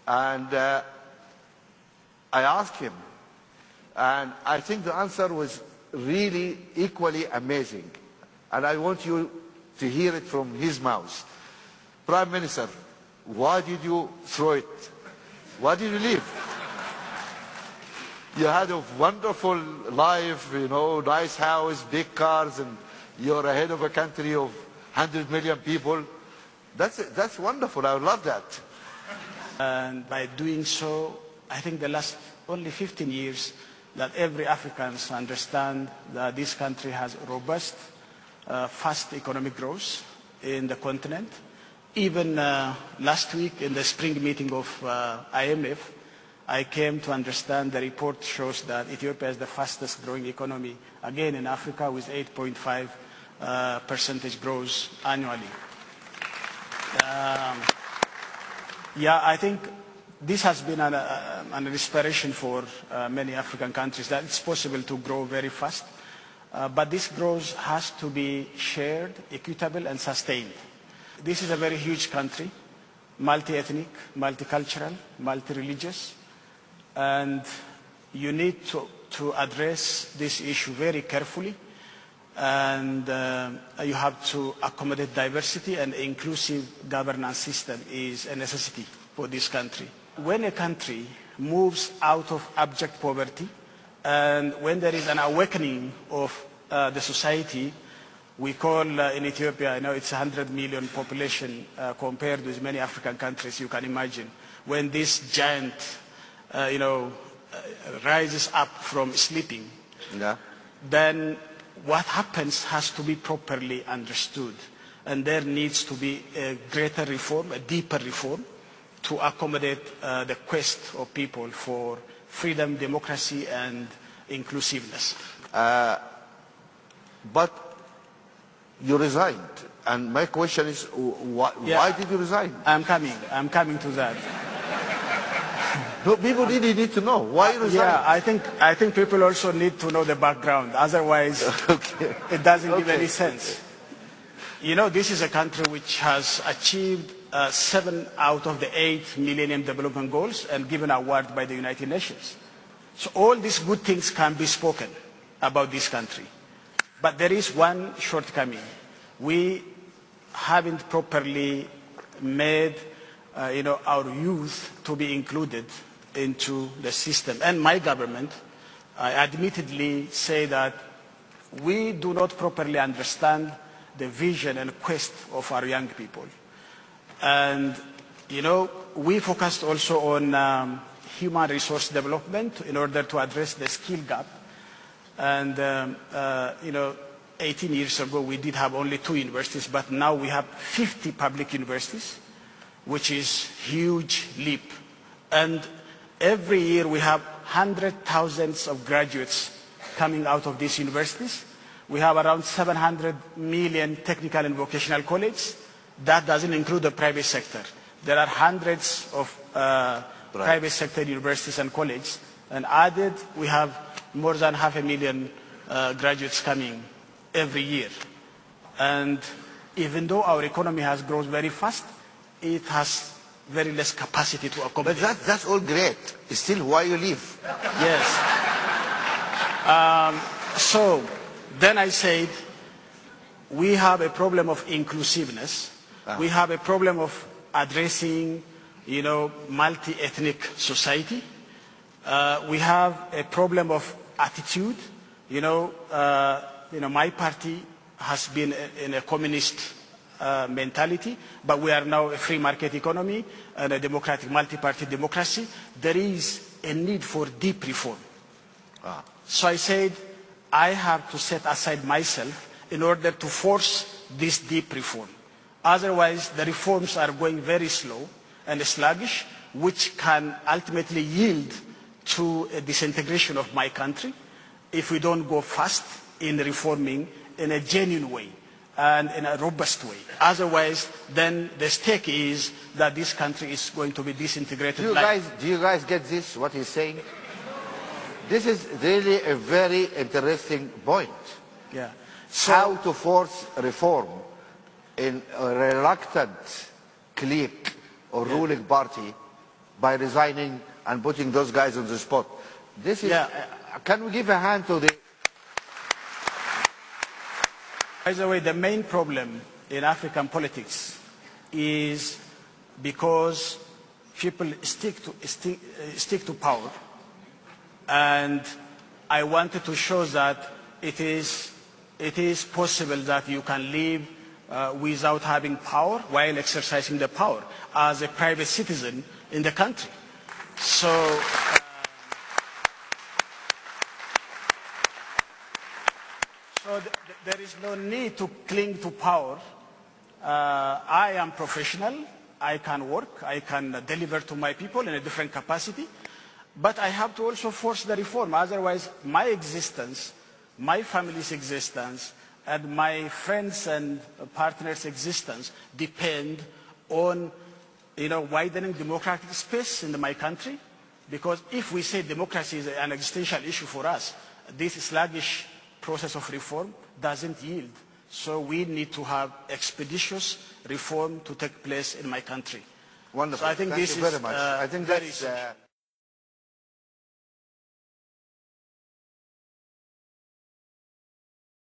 And I asked him, and I think the answer was really equally amazing. And I want you to hear it from his mouth. Prime Minister, why did you throw it? Why did you leave? You had a wonderful life, you know, nice house, big cars, and you're ahead of a country of 100 million people. That's wonderful. I love that. And by doing so, I think the last only 15 years that every African understand that this country has robust, fast economic growth in the continent. Even last week in the spring meeting of IMF, I came to understand the report shows that Ethiopia is the fastest growing economy, again in Africa, with 8.5% growth annually. Yeah, I think this has been an inspiration for many African countries that it's possible to grow very fast. But this growth has to be shared, equitable, and sustained. This is a very huge country, multi-ethnic, multicultural, multi-religious, and you need to address this issue very carefully, and you have to accommodate diversity, and inclusive governance system is a necessity for this country. When a country moves out of abject poverty, and when there is an awakening of the society, we call in Ethiopia, I know it's 100 million population compared with many African countries, you can imagine. When this giant, rises up from sleeping, then what happens has to be properly understood. And there needs to be a greater reform, a deeper reform, to accommodate the quest of people for freedom, democracy, and inclusiveness. But you resigned, and my question is, why did you resign? I'm coming to that. No, people really need to know why you resigned. Yeah, I think people also need to know the background. Otherwise, it doesn't give any sense. You know, this is a country which has achieved 7 out of the 8 Millennium Development Goals and given an award by the United Nations. So all these good things can be spoken about this country. But there is one shortcoming. We haven't properly made our youth to be included into the system. And my government, I admittedly say that we do not properly understand the vision and quest of our young people. And, we focused also on human resource development in order to address the skill gap. And, 18 years ago, we did have only 2 universities, but now we have 50 public universities, which is a huge leap. And every year we have hundreds of thousands of graduates coming out of these universities. We have around 700 million technical and vocational colleges. That doesn't include the private sector. There are hundreds of private sector universities and colleges. And added, we have more than 500,000 graduates coming every year. And even though our economy has grown very fast, it has very less capacity to accommodate. But that's all great. Still, why you leave? Yes. So then I said, we have a problem of inclusiveness. We have a problem of addressing, multi-ethnic society. We have a problem of attitude. My party has been in a communist mentality, but we are now a free market economy and a democratic multi-party democracy. There is a need for deep reform. So I said, I have to set aside myself in order to force this deep reform. Otherwise, the reforms are going very slow and sluggish, which can ultimately yield to a disintegration of my country if we don't go fast in reforming in a genuine way and in a robust way. Otherwise, then the stake is that this country is going to be disintegrated. Do you guys get this, what he's saying? This is really a very interesting point. Yeah. So, how to force reform in a reluctant clique or ruling party by resigning and putting those guys on the spot. This is, can we give a hand to the... By the way, the main problem in African politics is because people stick to power, and I wanted to show that it is possible that you can live without having power while exercising the power as a private citizen in the country. So, there is no need to cling to power. I am professional. I can work. I can deliver to my people in a different capacity. But I have to also force the reform. Otherwise, my existence, my family's existence, and my friends and partners' existence depend on, widening democratic space in my country. Because if we say democracy is an existential issue for us, this sluggish process of reform doesn't yield. So we need to have expeditious reform to take place in my country. Wonderful. So I think Thank this you very is much. I think very that's